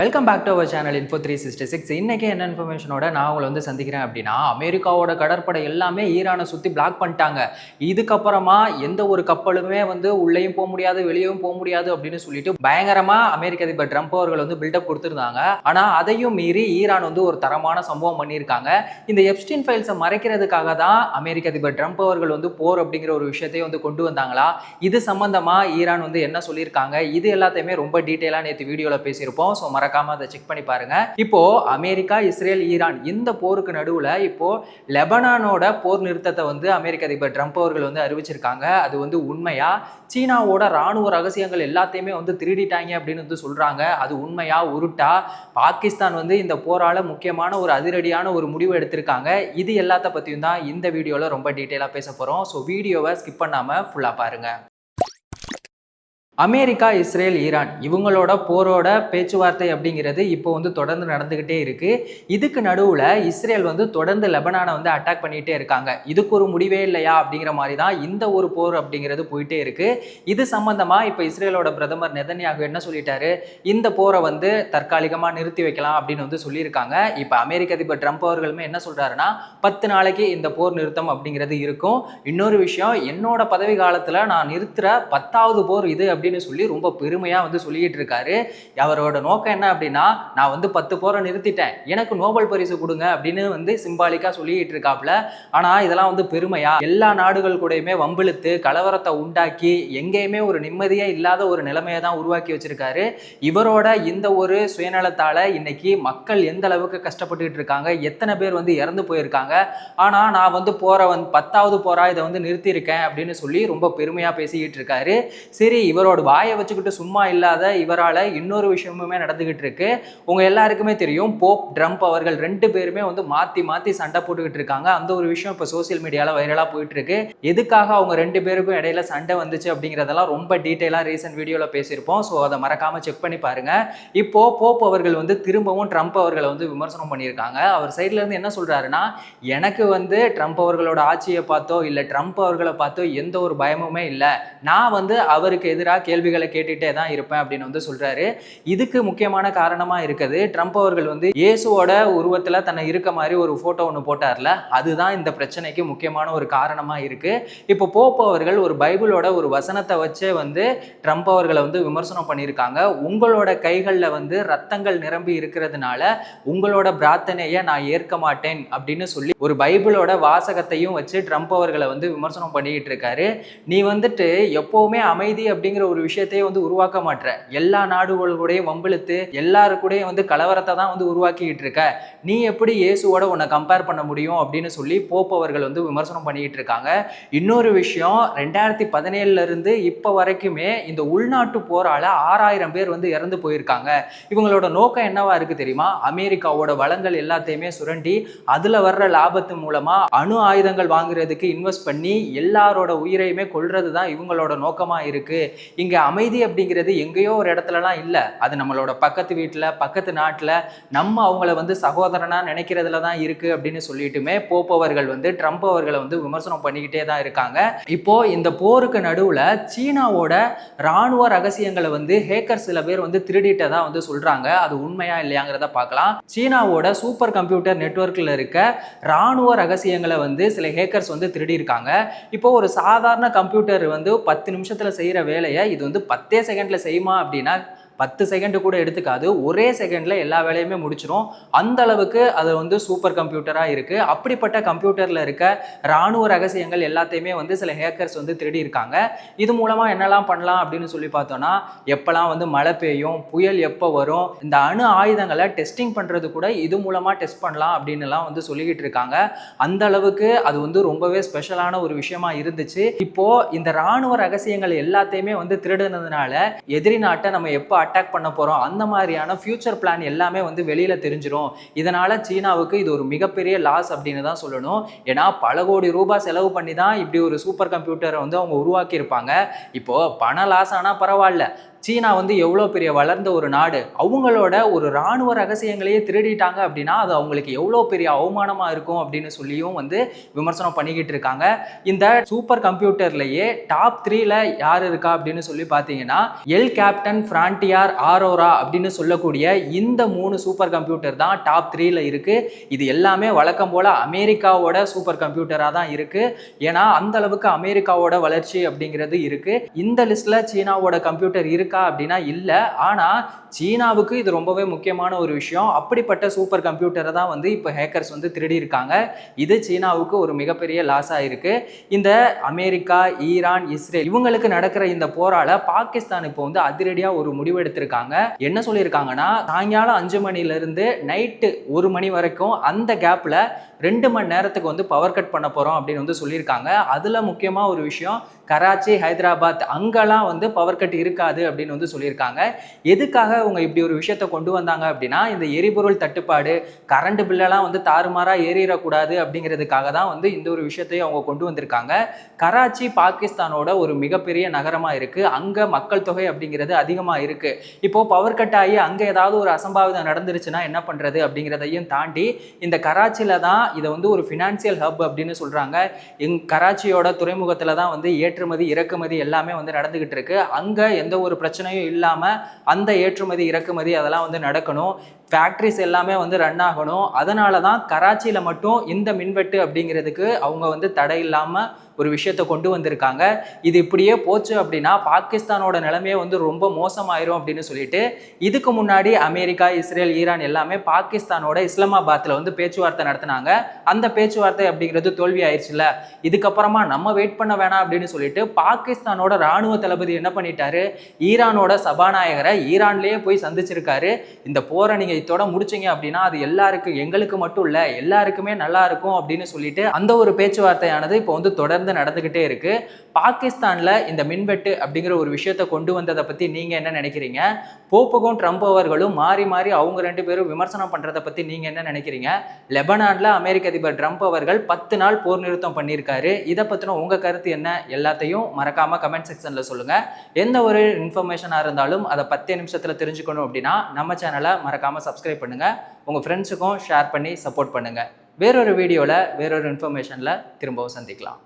Welcome back to our channel Info 366. இன்னைக்கு என்ன இன்ஃபர்மேஷனோட நான் உங்களை வந்து சந்திக்கிறேன் அப்படின்னா, அமெரிக்காவோட கடற்படை எல்லாமே ஈரானை சுற்றி பிளாக் பண்ணிட்டாங்க. இதுக்கப்புறமா எந்த ஒரு கப்பலுமே வந்து உள்ளேயும் போக முடியாது, வெளியும் போக முடியாது அப்படின்னு சொல்லிட்டு பயங்கரமா அமெரிக்க அதிபர் ட்ரம்ப் அவர்கள் வந்து பில்டப் கொடுத்துருந்தாங்க. ஆனால் அதையும் மீறி ஈரான் வந்து ஒரு தரமான சம்பவம் பண்ணியிருக்காங்க. இந்த எப்ஸ்டீன் ஃபைல்ஸை மறைக்கிறதுக்காக தான் அமெரிக்க அதிபர் ட்ரம்ப் அவர்கள் வந்து போர் அப்படிங்கிற ஒரு விஷயத்தையும் வந்து கொண்டு வந்தாங்களா? இது சம்பந்தமா ஈரான் வந்து என்ன சொல்லியிருக்காங்க, இது எல்லாத்தையுமே ரொம்ப டீட்டெயிலாக நேற்று வீடியோவில் பேசியிருப்போம். ஸோ மறக்காம அதை செக் பண்ணி பாருங்க. இப்போ அமெரிக்கா, இஸ்ரேல், ஈரான் இந்த போருக்கு நடுவுல இப்போ லெபனானோட போர் நிறுத்தத்தை வந்து அமெரிக்க அதிபர் ட்ரம்ப் அவர்கள் வந்து அறிவிச்சிருக்காங்க. அது வந்து உண்மையா? சீனாவோட ராணுவ ரகசியங்கள் எல்லாத்தையுமே வந்து திருடிட்டாங்க அப்படின்னு வந்து சொல்றாங்க. அது உண்மையா உருட்டா? பாகிஸ்தான் வந்து இந்த போரால முக்கியமான ஒரு அதிரடியான ஒரு முடிவு எடுத்திருக்காங்க. இது எல்லாத்த பத்தியும் தான் இந்த வீடியோல ரொம்ப டீட்டெயிலா பேச போறோம். ஸோ வீடியோவை ஸ்கிப் பண்ணாம ஃபுல்லா பாருங்க. அமெரிக்கா, இஸ்ரேல், ஈரான் இவங்களோட போரோட பேச்சுவார்த்தை அப்படிங்கிறது இப்போ வந்து தொடர்ந்து நடந்துகிட்டே இருக்கு. இதுக்கு நடுவில் இஸ்ரேல் வந்து தொடர்ந்து லெபனானை வந்து அட்டாக் பண்ணிகிட்டே இருக்காங்க. இதுக்கு ஒரு முடிவே இல்லையா அப்படிங்கிற மாதிரி தான் இந்த ஒரு போர் அப்படிங்கிறது போயிட்டே இருக்கு. இது சம்பந்தமாக இப்போ இஸ்ரேலோட பிரதமர் நெதன்யாகு என்ன சொல்லிட்டாரு, இந்த போரை வந்து தற்காலிகமாக நிறுத்தி வைக்கலாம் அப்படின்னு வந்து சொல்லியிருக்காங்க. இப்போ அமெரிக்க அதிபர் ட்ரம்ப் அவர்களுமே என்ன சொல்றாருன்னா, 10 நாளைக்கு இந்த போர் நிறுத்தம் அப்படிங்கிறது இருக்கும். இன்னொரு விஷயம், என்னோட பதவி காலத்தில் நான் நிறுத்துற 10வது போர் இது அப்படின்னு சொல்லி ரொம்ப பெருமையா வந்து சொல்லிட்டு இருக்காரு. அவரோட நோக்கம் என்ன அப்படின்னா, நான் வந்து 10 போரை நிறுத்திட்டேன், எனக்கு நோபல் பரிசு கொடுங்க அப்படின்னு வந்து சிம்பாலிக்கா சொல்லிட்டு இருக்காப்ல. ஆனா இதெல்லாம் வந்து பெருமையா? எல்லா நாடுகள் கூடயுமே வம்பிழுத்து கலவரத்தை உண்டாக்கி எங்கேயுமே ஒரு நிம்மதியே இல்லாத ஒரு நிலைமையை தான் உருவாக்கி வச்சிருக்காரு. இவரோட இந்த ஒரு சுயநலத்தால இன்னைக்கு மக்கள் எந்த அளவுக்கு கஷ்டப்பட்டுட்டு இருக்காங்க, எத்தனை பேர் வந்து இறந்து போயிருக்காங்க. ஆனா நான் வந்து போரை வந்து 10வது போரா இதை வந்து நிறுத்தி இருக்கேன் அப்படின்னு சொல்லி ரொம்ப பெருமையா பேசிக்கிட்டு இருக்காரு. சரி, இவரோட வாயை வச்சுக்கிட்டு சும்மா இல்லாத இவரால் இன்னொரு விஷயமுமே நடந்துகிட்டு இருக்கு. உங்க எல்லாருக்குமே தெரியும், போப் ட்ரம்ப் அவர்கள் 2 பேருமே வந்து மாத்தி மாத்தி சண்டை போட்டுக்கிட்டு இருக்காங்க. அந்த ஒரு விஷயம் இப்போ சோசியல் மீடியால வைரலா போயிட்டு இருக்கு. எதுக்காக அவங்க 2 பேருக்கும் இடையில சண்டை வந்துச்சு அப்படிங்கிறதெல்லாம் ரொம்ப டீட்டெயிலா ரீசன்ட் வீடியோல பேசியிருப்போம். ஸோ அதை மறக்காம செக் பண்ணி பாருங்க. இப்போ போப் அவர்கள் வந்து திரும்பவும் ட்ரம்ப் அவர்களை வந்து விமர்சனம் பண்ணியிருக்காங்க. அவர் சைட்ல இருந்து என்ன சொல்றாருன்னா, எனக்கு வந்து ட்ரம்ப் அவர்களோட ஆட்சியை பார்த்தோ இல்லை ட்ரம்ப் அவர்களை பார்த்தோ எந்த ஒரு பயமுமே இல்லை, நான் வந்து அவருக்கு எதிராக கேள்விகளை கேட்டுட்டே தான் இருப்பேன் அப்படின்னு வந்து சொல்றாரு. இதுக்கு முக்கியமான காரணமா இருக்குது, ட்ரம்ப் அவர்கள் வந்து இயேசுவோட உருவத்துல தன்னை இருக்க மாதிரி ஒரு போட்டோ ஒன்று போட்டார்ல, அதுதான் இந்த பிரச்சனைக்கு முக்கியமான ஒரு காரணமா இருக்கு. இப்போ போப் அவர்கள் ஒரு பைபிளோட ஒரு வசனத்தை வச்சே வந்து ட்ரம்ப் அவர்களை வந்து விமர்சனம் பண்ணியிருக்காங்க. உங்களோட கைகளில் வந்து ரத்தங்கள் நிரம்பி இருக்கிறதுனால உங்களோட பிரார்த்தனையை நான் ஏற்க மாட்டேன் அப்படின்னு சொல்லி ஒரு பைபிளோட வாசகத்தையும் வச்சு ட்ரம்ப் அவர்களை வந்து விமர்சனம் பண்ணிட்டு இருக்காரு. நீ வந்துட்டு எப்பவுமே அமைதி அப்படிங்கிற ஒரு விஷயத்தையே வந்து உருவாக்க மாட்டேற, எல்லா நாடுகளுடையும் வம்பிழுத்து எல்லாருக்கூடையும் வந்து கலவரத்தை தான் வந்து உருவாக்கிட்டு இருக்க, நீ எப்படி இயேசுவோட உன்னை கம்பேர் பண்ண முடியும் அப்படின்னு சொல்லி போப் அவர்கள் வந்து விமர்சனம் பண்ணிட்டு இருக்காங்க. இன்னொரு விஷயம், 2017 இருந்து இப்ப வரைக்குமே இந்த உள்நாட்டு போரால 6000 பேர் வந்து இறந்து போயிருக்காங்க. இவங்களோட நோக்கம் என்னவா இருக்கு தெரியுமா? அமெரிக்காவோட வளங்கள் எல்லாத்தையுமே சுரண்டி அதுல வர்ற லாபத்து மூலமா அணு ஆயுதங்கள் வாங்குறதுக்கு இன்வெஸ்ட் பண்ணி எல்லாரோட உயிரையுமே கொல்றது தான் இவங்களோட நோக்கமா இருக்கு. இங்க அமைதி அப்படிங்கிறது எங்கேயோ ஒரு இடத்துலலாம் இல்லை, அது நம்மளோட பக்கத்து வீட்டில் பக்கத்து நாட்டில் நம்ம அவங்கள வந்து சகோதரனா நினைக்கிறதுல தான் இருக்கு அப்படின்னு சொல்லிட்டுமே போப் அவர்கள் வந்து ட்ரம்ப் அவர்களை வந்து விமர்சனம் பண்ணிக்கிட்டே தான் இருக்காங்க. இப்போ இந்த போருக்கு நடுவில் சீனாவோட ராணுவ ரகசியங்களை வந்து ஹேக்கர் சில பேர் வந்து திருடிட்டதா வந்து சொல்றாங்க. அது உண்மையா இல்லையாங்கிறத பார்க்கலாம். சீனாவோட சூப்பர் கம்ப்யூட்டர் நெட்வொர்க்கில் இருக்க ராணுவ ரகசியங்களை வந்து சில ஹேக்கர்ஸ் வந்து திருடி இருக்காங்க. இப்போ ஒரு சாதாரண கம்ப்யூட்டர் வந்து 10 நிமிஷத்துல செய்யற வேலையை இது வந்து 10 செகண்ட்ல செய்யுமா அப்படின்னா 10 செகண்ட் கூட எடுத்துக்காது, ஒரே செகண்ட்ல எல்லா வேலையுமே முடிச்சிடும். அந்த அளவுக்கு அது வந்து சூப்பர் கம்ப்யூட்டரா இருக்கு. அப்படிப்பட்ட கம்ப்யூட்டர்ல இருக்க ராணுவ ரகசியங்கள் எல்லாத்தையுமே வந்து சில ஹேக்கர்ஸ் வந்து திருடி இருக்காங்க. இது மூலமா என்னெல்லாம் பண்ணலாம் அப்படின்னு சொல்லி பார்த்தோம்னா, எப்பெல்லாம் வந்து மழை பெய்யும், புயல் எப்போ வரும், இந்த அணு ஆயுதங்களை டெஸ்டிங் பண்றது கூட இது மூலமா டெஸ்ட் பண்ணலாம் அப்படின்னு எல்லாம் வந்து சொல்லிக்கிட்டு இருக்காங்க. அந்த அளவுக்கு அது வந்து ரொம்பவே ஸ்பெஷலான ஒரு விஷயமா இருந்துச்சு. இப்போ இந்த ராணுவ ரகசியங்கள் எல்லாத்தையுமே வந்து திருடுனதுனால எதிரி நாட்டை நம்ம எப்போ அட்டாக் பண்ண போறோம், அந்த மாதிரியான ஃபியூச்சர் பிளான் எல்லாமே வந்து வெளியில தெரிஞ்சிடும். இதனால சீனாவுக்கு இது ஒரு மிகப்பெரிய லாஸ் அப்படின்னு தான் சொல்லணும். ஏன்னா பல கோடி ரூபாய் செலவு பண்ணி தான் இப்படி ஒரு சூப்பர் கம்ப்யூட்டரை வந்து அவங்க உருவாக்கி இருப்பாங்க. இப்போ பண லாஸ் ஆனா பரவாயில்ல, சீனா வந்து எவ்வளோ பெரிய வளர்ந்த ஒரு நாடு, அவங்களோட ஒரு இராணுவ ரகசியங்களையே திருடிட்டாங்க அப்படின்னா அது அவங்களுக்கு எவ்வளோ பெரிய அவமானமாக இருக்கும் அப்படின்னு சொல்லியும் வந்து விமர்சனம் பண்ணிக்கிட்டு இருக்காங்க. இந்த சூப்பர் கம்ப்யூட்டர்லேயே டாப் 3ல யார் இருக்கா அப்படின்னு சொல்லி பார்த்தீங்கன்னா எல் கேப்டன், ஃப்ரான்டியர், ஆரோரா அப்படின்னு சொல்லக்கூடிய இந்த 3 சூப்பர் கம்ப்யூட்டர் தான் டாப் 3ல இருக்கு. இது எல்லாமே வழக்கம் போல அமெரிக்காவோட சூப்பர் கம்ப்யூட்டராக தான் இருக்கு. ஏன்னா அந்த அளவுக்கு அமெரிக்காவோட வளர்ச்சி அப்படிங்கிறது இருக்கு. இந்த லிஸ்ட்ல சீனாவோட கம்ப்யூட்டர் இருக்கா அப்படின்னா இல்ல. ஆனா சீனாவுக்கு இது ரொம்பவே முக்கியமான ஒரு விஷயம். அப்படிப்பட்ட சூப்பர் கம்ப்யூட்டரை தான் வந்து இப்போ ஹேக்கர்ஸ் வந்து திருடி இருக்காங்க. இது சீனாவுக்கு ஒரு மிகப்பெரிய லாஸாக இருக்கு. இந்த அமெரிக்கா, ஈரான், இஸ்ரேல் இவங்களுக்கு நடக்கிற இந்த போரால பாகிஸ்தான் இப்போ வந்து அதிரடியாக ஒரு முடிவு எடுத்திருக்காங்க. என்ன சொல்லியிருக்காங்கன்னா சாயங்காலம் 5 மணிலிருந்து நைட்டு 1 மணி வரைக்கும் அந்த கேப்ல 2 மணி நேரத்துக்கு வந்து பவர் கட் பண்ண போறோம் அப்படின்னு வந்து சொல்லியிருக்காங்க. அதுல முக்கியமா ஒரு விஷயம் கராச்சி, ஹைதராபாத் அங்கெல்லாம் வந்து பவர் கட் இருக்காது அப்படின்னு வந்து சொல்லியிருக்காங்க. எதுக்காக அவங்க இப்படி ஒரு விஷயத்த கொண்டு வந்தாங்க அப்படின்னா இந்த எரிபொருள் தட்டுப்பாடு, கரண்ட் பில்லெல்லாம் வந்து தாறுமாறா ஏறிடக்கூடாது அப்படிங்கிறதுக்காக தான் வந்து இந்த ஒரு விஷயத்தையும் அவங்க கொண்டு வந்திருக்காங்க. கராச்சி பாகிஸ்தானோட ஒரு மிகப்பெரிய நகரமா இருக்கு. அங்க மக்கள் தொகை அப்படிங்கிறது அதிகமா இருக்கு. இப்போ பவர் கட் ஆகி அங்க ஏதாவது ஒரு அசம்பாவிதம் நடந்துருச்சுன்னா என்ன பண்றது அப்படிங்கிறதையும் தாண்டி இந்த கராச்சியில தான் இதை வந்து ஒரு ஃபினான்சியல் ஹப் அப்படின்னு சொல்றாங்க. கராச்சியோட துறைமுகத்துல தான் வந்து ஏற்றுமதி இறக்குமதி எல்லாமே வந்து நடந்துகிட்டு இருக்கு. அங்க எந்த ஒரு பிரச்சனையும் இல்லாம அந்த ஏற்றுமதி இறக்குமதி அதெல்லாம் வந்து நடக்கணும். ஃபேக்ட்ரிஸ் எல்லாமே வந்து ரன் ஆகணும். அதனால தான் கராச்சியில் மட்டும் இந்த மின்வெட்டு அப்படிங்கிறதுக்கு அவங்க வந்து தடை இல்லாமல் ஒரு விஷயத்தை கொண்டு வந்திருக்காங்க. இது இப்படியே போச்சு அப்படின்னா பாகிஸ்தானோட நிலைமையே வந்து ரொம்ப மோசமாயிரும் அப்படின்னு சொல்லிட்டு இதுக்கு முன்னாடி அமெரிக்கா, இஸ்ரேல், ஈரான் எல்லாமே பாகிஸ்தானோட இஸ்லாமாபாத்தில் வந்து பேச்சுவார்த்தை நடத்தினாங்க. அந்த பேச்சுவார்த்தை அப்படிங்கிறது தோல்வி ஆயிடுச்சுல்ல. இதுக்கப்புறமா நம்ம வெயிட் பண்ண வேணாம் அப்படின்னு சொல்லிட்டு பாகிஸ்தானோட ராணுவ தளபதி என்ன பண்ணிட்டாரு, ஈரானோட சபாநாயகரை ஈரான்லேயே போய் சந்திச்சிருக்காரு. இந்த போரை நீங்க இதோட முடிச்சிங்க அப்படின்னா அது எல்லாருக்கும், எங்களுக்கு மட்டும் இல்ல எல்லாருக்குமே நல்லா இருக்கும் அப்படின்னு சொல்லிட்டு அந்த ஒரு பேச்சுவார்த்தையானது இப்போ வந்து தொடர்ந்து நடந்துகிட்டே இருக்கு. பாகிஸ்தான்ல இந்த மின்வெட்டு அப்படிங்கிற ஒரு விஷயத்தை கொண்டு வந்ததை பத்தி நீங்க என்ன நினைக்கிறீங்க? போப்புக்கும் ட்ரம்ப் அவர்களும் மாறி மாறி அவங்க 2 பேரும் விமர்சனம் பண்றதை பத்தி நீங்க என்ன நினைக்கிறீங்க? லெபனான்ல அமெரிக்க அதிபர் ட்ரம்ப் அவர்கள் 10 நாள் போர் நிறுத்தம் பண்ணியிருக்காரு. இதை பத்தின உங்க கருத்து என்ன? எல்லாத்தையும் மறக்காம கமெண்ட் செக்ஷன்ல சொல்லுங்க. எந்த ஒரு இன்ஃபர்மேஷனா இருந்தாலும் அதை 10 நிமிஷத்துல தெரிஞ்சுக்கணும் அப்படின்னா நம்ம சேனலை மறக்காம சப்ஸ்கிரைப் பண்ணுங்க. உங்க ஃப்ரெண்ட்ஸுக்கும் ஷேர் பண்ணி சப்போர்ட் பண்ணுங்க. வேறொரு வீடியோல வேறொரு இன்ஃபர்மேஷன்ல திரும்பவும் சந்திக்கலாம்.